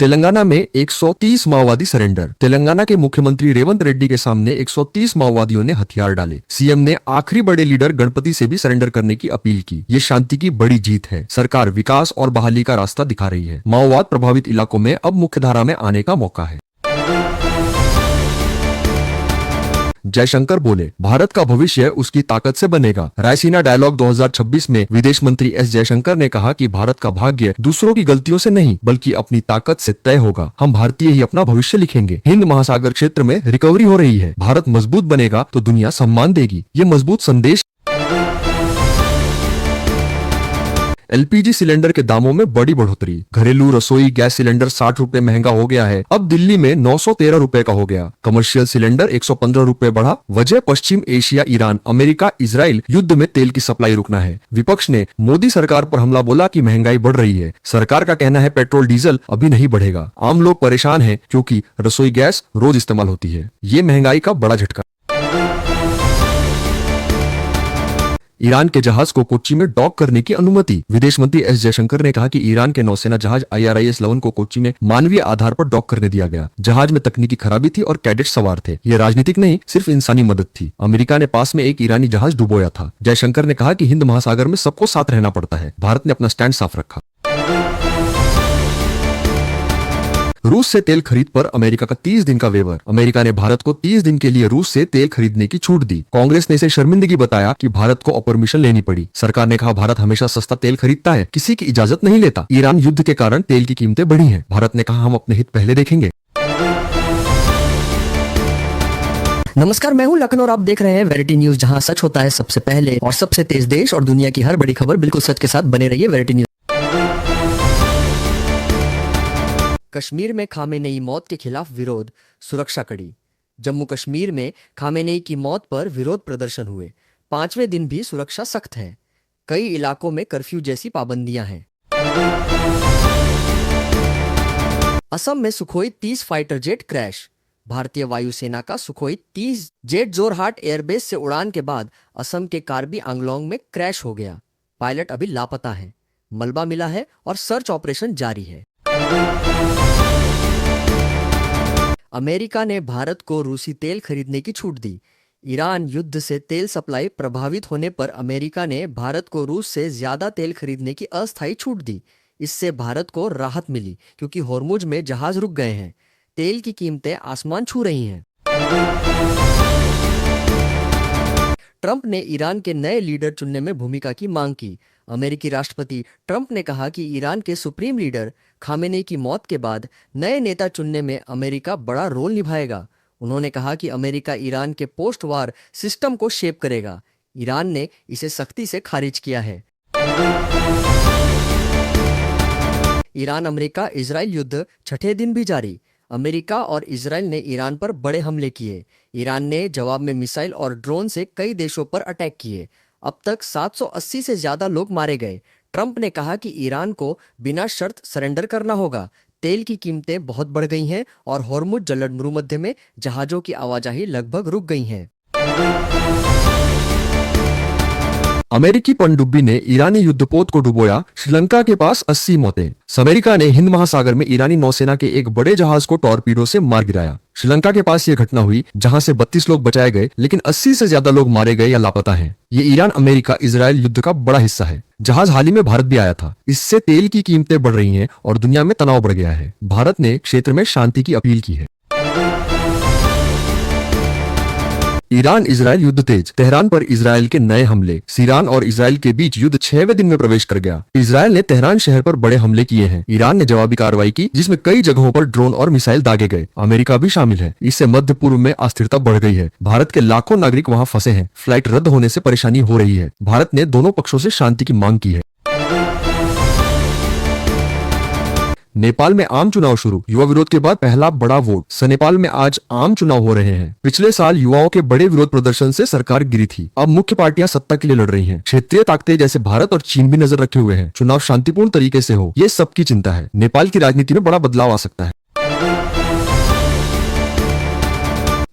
तेलंगाना में 130 माओवादी सरेंडर। तेलंगाना के मुख्यमंत्री रेवंत रेड्डी के सामने 130 माओवादियों ने हथियार डाले। सीएम ने आखिरी बड़े लीडर गणपति से भी सरेंडर करने की अपील की। ये शांति की बड़ी जीत है। सरकार विकास और बहाली का रास्ता दिखा रही है। माओवाद प्रभावित इलाकों में अब मुख्यधारा में आने का मौका है। जयशंकर बोले, भारत का भविष्य उसकी ताकत से बनेगा। रायसीना डायलॉग 2026 में विदेश मंत्री एस जयशंकर ने कहा कि भारत का भाग्य दूसरों की गलतियों से नहीं बल्कि अपनी ताकत से तय होगा। हम भारतीय ही अपना भविष्य लिखेंगे। हिंद महासागर क्षेत्र में रिकवरी हो रही है। भारत मजबूत बनेगा तो दुनिया सम्मान देगी। ये मजबूत संदेश। एलपीजी सिलेंडर के दामों में बड़ी बढ़ोतरी। घरेलू रसोई गैस सिलेंडर 60 रुपए महंगा हो गया है। अब दिल्ली में 913 रुपए का हो गया। कमर्शियल सिलेंडर 115 रुपए बढ़ा। वजह पश्चिम एशिया, ईरान, अमेरिका, इजराइल युद्ध में तेल की सप्लाई रुकना है। विपक्ष ने मोदी सरकार पर हमला बोला कि महंगाई बढ़ रही है। सरकार का कहना है पेट्रोल डीजल अभी नहीं बढ़ेगा। आम लोग परेशान है क्योंकि रसोई गैस रोज इस्तेमाल होती है। ये महंगाई का बड़ा झटका। ईरान के जहाज को कोच्चि में डॉक करने की अनुमति। विदेश मंत्री एस जयशंकर ने कहा कि ईरान के नौसेना जहाज IRIS-11 को कोच्चि में मानवीय आधार पर डॉक करने दिया गया। जहाज में तकनीकी खराबी थी और कैडेट सवार थे। ये राजनीतिक नहीं, सिर्फ इंसानी मदद थी। अमेरिका ने पास में एक ईरानी जहाज डुबोया था। जयशंकर ने कहा कि हिंद महासागर में सबको साथ रहना पड़ता है। भारत ने अपना स्टैंड साफ रखा। रूस से तेल खरीद पर अमेरिका का 30 दिन का वेवर। अमेरिका ने भारत को 30 दिन के लिए रूस से तेल खरीदने की छूट दी। कांग्रेस ने इसे शर्मिंदगी बताया कि भारत को परमिशन लेनी पड़ी। सरकार ने कहा भारत हमेशा सस्ता तेल खरीदता है, किसी की इजाजत नहीं लेता। ईरान युद्ध के कारण तेल की कीमतें बढ़ी हैं। भारत ने कहा हम अपने हित पहले देखेंगे। नमस्कार, मैं हूं लखन और आप देख रहे हैं वेरिटी न्यूज, जहां सच होता है सबसे पहले और सबसे तेज। देश और दुनिया की हर बड़ी खबर बिल्कुल सच के साथ बने रहिए वेरिटी न्यूज। कश्मीर में खामेनेई मौत के खिलाफ विरोध, सुरक्षा कड़ी। जम्मू कश्मीर में खामेनेई की मौत पर विरोध प्रदर्शन हुए। 5वें दिन भी सुरक्षा सख्त है। कई इलाकों में कर्फ्यू जैसी पाबंदियां हैं। असम में सुखोई 30 फाइटर जेट क्रैश। भारतीय वायुसेना का सुखोई 30 जेट जोरहाट एयरबेस से उड़ान के बाद असम के कार्बी आंगलोंग में क्रैश हो गया। पायलट अभी लापता है। मलबा मिला है और सर्च ऑपरेशन जारी है। अमेरिका ने भारत को रूसी तेल खरीदने की छूट दी। ईरान युद्ध से तेल सप्लाई प्रभावित होने पर अमेरिका ने भारत को रूस से ज्यादा तेल खरीदने की अस्थायी छूट दी। इससे भारत को राहत मिली क्योंकि होर्मुज में जहाज रुक गए हैं। तेल की कीमतें आसमान छू रही हैं। ट्रंप ने ईरान के नए लीडर चुनने में भूमिका की मांग की। अमेरिकी राष्ट्रपति ट्रंप ने कहा कि ईरान के सुप्रीम लीडर खामेनेई की मौत के बाद नए नेता चुनने में अमेरिका बड़ा रोल निभाएगा। उन्होंने कहा कि अमेरिका ईरान के पोस्ट वार सिस्टम को शेप करेगा। ईरान ने इसे सख्ती से खारिज किया है। ईरान अमेरिका इजराइल युद्ध 6ठे दिन भी जारी। अमेरिका और इजराइल ने ईरान पर बड़े हमले किए। ईरान ने जवाब में मिसाइल और ड्रोन से कई देशों पर अटैक किए। अब तक 780 से ज्यादा लोग मारे गए। ट्रंप ने कहा कि ईरान को बिना शर्त सरेंडर करना होगा। तेल की कीमतें बहुत बढ़ गई हैं और होर्मुज जलद मरुमध्य में जहाजों की आवाजाही लगभग रुक गई है। अमेरिकी पनडुब्बी ने ईरानी युद्धपोत को डुबोया। श्रीलंका के पास 80 मौतें। अमेरिका ने हिंद महासागर में ईरानी नौसेना के एक बड़े जहाज को टॉर्पीडो से मार गिराया। श्रीलंका के पास ये घटना हुई जहां से 32 लोग बचाए गए, लेकिन 80 से ज्यादा लोग मारे गए या लापता हैं। ये ईरान अमेरिका इजराइल युद्ध का बड़ा हिस्सा है। जहाज हाल ही में भारत भी आया था। इससे तेल की कीमतें बढ़ रही हैं और दुनिया में तनाव बढ़ गया है। भारत ने क्षेत्र में शांति की अपील की है। ईरान इजराइल युद्ध तेज। तेहरान पर इजराइल के नए हमले। ईरान और इजराइल के बीच युद्ध 6वें दिन में प्रवेश कर गया। इजराइल ने तेहरान शहर पर बड़े हमले किए हैं। ईरान ने जवाबी कार्रवाई की जिसमें कई जगहों पर ड्रोन और मिसाइल दागे गए। अमेरिका भी शामिल है। इससे मध्य पूर्व में अस्थिरता बढ़ गई है। भारत के लाखों नागरिक वहां फंसे हैं। फ्लाइट रद्द होने से परेशानी हो रही है। भारत ने दोनों पक्षों से शांति की मांग की है। नेपाल में आम चुनाव शुरू। युवा विरोध के बाद पहला बड़ा वोट। नेपाल में आज आम चुनाव हो रहे हैं। पिछले साल युवाओं के बड़े विरोध प्रदर्शन से सरकार गिरी थी। अब मुख्य पार्टियां सत्ता के लिए लड़ रही हैं। क्षेत्रीय ताकतें जैसे भारत और चीन भी नजर रखे हुए हैं। चुनाव शांतिपूर्ण तरीके से हो, ये सबकी चिंता है। नेपाल की राजनीति में बड़ा बदलाव आ सकता है।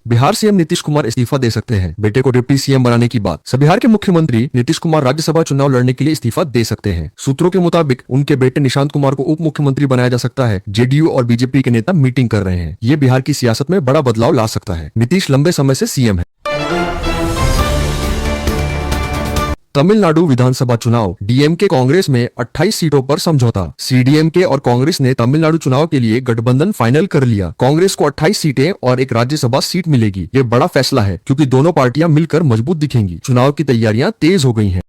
बिहार सीएम नीतीश कुमार इस्तीफा दे सकते हैं, बेटे को डिप्टी सीएम बनाने की बात। बिहार के मुख्यमंत्री नीतीश कुमार राज्यसभा चुनाव लड़ने के लिए इस्तीफा दे सकते हैं। सूत्रों के मुताबिक उनके बेटे निशांत कुमार को उप मुख्यमंत्री बनाया जा सकता है। जेडीयू और बीजेपी के नेता मीटिंग कर रहे हैं। ये बिहार की सियासत में बड़ा बदलाव ला सकता है। नीतीश लंबे समय से सीएम है। तमिलनाडु विधानसभा चुनाव, डीएमके कांग्रेस में 28 सीटों पर समझौता। सीडीएमके और कांग्रेस ने तमिलनाडु चुनाव के लिए गठबंधन फाइनल कर लिया। कांग्रेस को 28 सीटें और एक राज्यसभा सीट मिलेगी। ये बड़ा फैसला है क्योंकि दोनों पार्टियां मिलकर मजबूत दिखेंगी। चुनाव की तैयारियां तेज हो गई हैं।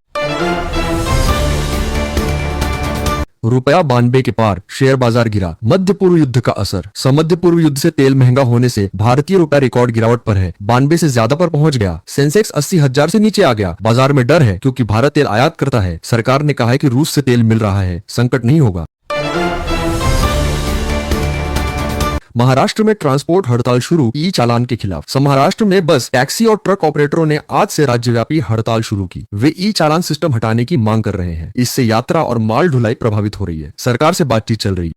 रुपया 92 के पार, शेयर बाजार गिरा। मध्य पूर्व युद्ध का असर। मध्य पूर्व युद्ध से तेल महंगा होने से भारतीय रुपया रिकॉर्ड गिरावट पर है। 92 से ज्यादा पर पहुंच गया। सेंसेक्स 80,000 से नीचे आ गया। बाजार में डर है क्योंकि भारत तेल आयात करता है। सरकार ने कहा है कि रूस से तेल मिल रहा है, संकट नहीं होगा। महाराष्ट्र में ट्रांसपोर्ट हड़ताल शुरू, ई चालान के खिलाफ। महाराष्ट्र में बस, टैक्सी और ट्रक ऑपरेटरों ने आज से राज्यव्यापी हड़ताल शुरू की। वे ई चालान सिस्टम हटाने की मांग कर रहे हैं। इससे यात्रा और माल ढुलाई प्रभावित हो रही है। सरकार से बातचीत चल रही है।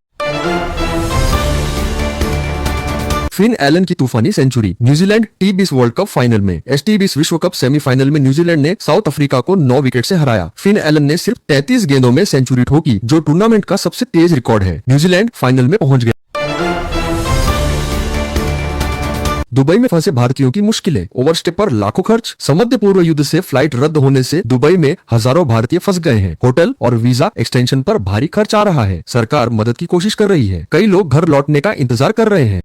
फिन एलन की तूफानी century. New Zealand T20 world cup final में। T20 विश्व कप सेमीफाइनल में न्यूजीलैंड ने साउथ अफ्रीका को 9 विकेट से हराया। फिन एलन ने सिर्फ 33 गेंदों में सेंचुरी ठोकी, जो टूर्नामेंट का सबसे तेज रिकॉर्ड है। न्यूजीलैंड फाइनल में पहुंच गया। दुबई में फंसे भारतीयों की मुश्किलें, ओवरस्टे पर लाखों खर्च। मध्य पूर्व युद्ध से फ्लाइट रद्द होने से दुबई में हजारों भारतीय फंस गए हैं। होटल और वीजा एक्सटेंशन पर भारी खर्च आ रहा है। सरकार मदद की कोशिश कर रही है। कई लोग घर लौटने का इंतजार कर रहे हैं।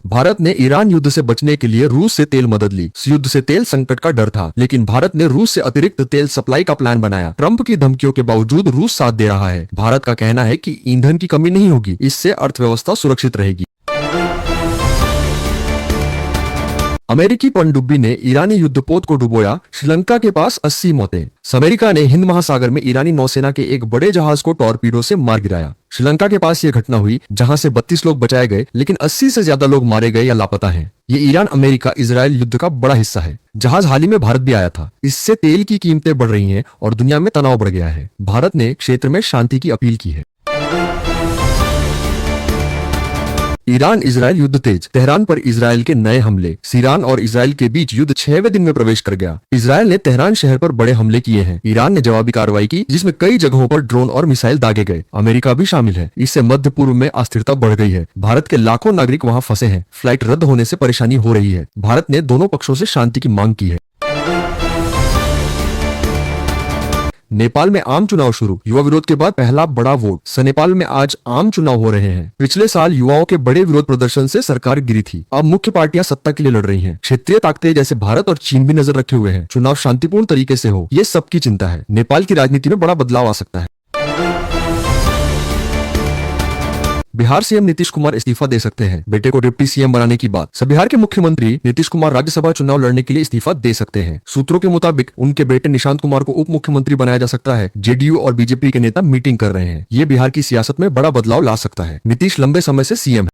भारत ने ईरान युद्ध से बचने के लिए रूस से तेल मदद ली। इस युद्ध से तेल संकट का डर था, लेकिन भारत ने रूस से अतिरिक्त तेल सप्लाई का प्लान बनाया। ट्रंप की धमकियों के बावजूद रूस साथ दे रहा है। भारत का कहना है कि ईंधन की कमी नहीं होगी, इससे अर्थव्यवस्था सुरक्षित रहेगी। अमेरिकी पनडुब्बी ने ईरानी युद्धपोत को डुबोया, श्रीलंका के पास 80 मौतें। अमेरिका ने हिंद महासागर में ईरानी नौसेना के एक बड़े जहाज को टॉर्पीडो से मार गिराया। श्रीलंका के पास ये घटना हुई, जहां से 32 लोग बचाए गए, लेकिन 80 से ज्यादा लोग मारे गए या लापता हैं। ये ईरान अमेरिका इजरायल युद्ध का बड़ा हिस्सा है। जहाज हाल ही में भारत भी आया था। इससे तेल की कीमतें बढ़ रही हैं और दुनिया में तनाव बढ़ गया है। भारत ने क्षेत्र में शांति की अपील की है। ईरान इजरायल युद्ध तेज, तेहरान पर इजरायल के नए हमले। ईरान और इजरायल के बीच युद्ध 6वें दिन में प्रवेश कर गया। इजरायल ने तेहरान शहर पर बड़े हमले किए हैं। ईरान ने जवाबी कार्रवाई की, जिसमें कई जगहों पर ड्रोन और मिसाइल दागे गए। अमेरिका भी शामिल है। इससे मध्य पूर्व में अस्थिरता बढ़ गई है। भारत के लाखों नागरिक वहां फंसे हैं। फ्लाइट रद्द होने से परेशानी हो रही है। भारत ने दोनों पक्षों से शांति की मांग की है। नेपाल में आम चुनाव शुरू, युवा विरोध के बाद पहला बड़ा वोट। नेपाल में आज आम चुनाव हो रहे हैं। पिछले साल युवाओं के बड़े विरोध प्रदर्शन से सरकार गिरी थी। अब मुख्य पार्टियां सत्ता के लिए लड़ रही हैं। क्षेत्रीय ताकतें जैसे भारत और चीन भी नजर रखे हुए हैं। चुनाव शांतिपूर्ण तरीके से हो, ये सबकी चिंता है। नेपाल की राजनीति में बड़ा बदलाव आ सकता है। बिहार सीएम नीतीश कुमार इस्तीफा दे सकते हैं, बेटे को डिप्टी सीएम बनाने की बात। बिहार के मुख्यमंत्री नीतीश कुमार राज्यसभा चुनाव लड़ने के लिए इस्तीफा दे सकते हैं। सूत्रों के मुताबिक उनके बेटे निशांत कुमार को उप मुख्यमंत्री बनाया जा सकता है। जेडीयू और बीजेपी के नेता मीटिंग कर रहे हैं। ये बिहार की सियासत में बड़ा बदलाव ला सकता है। नीतीश लंबे समय से सीएम है।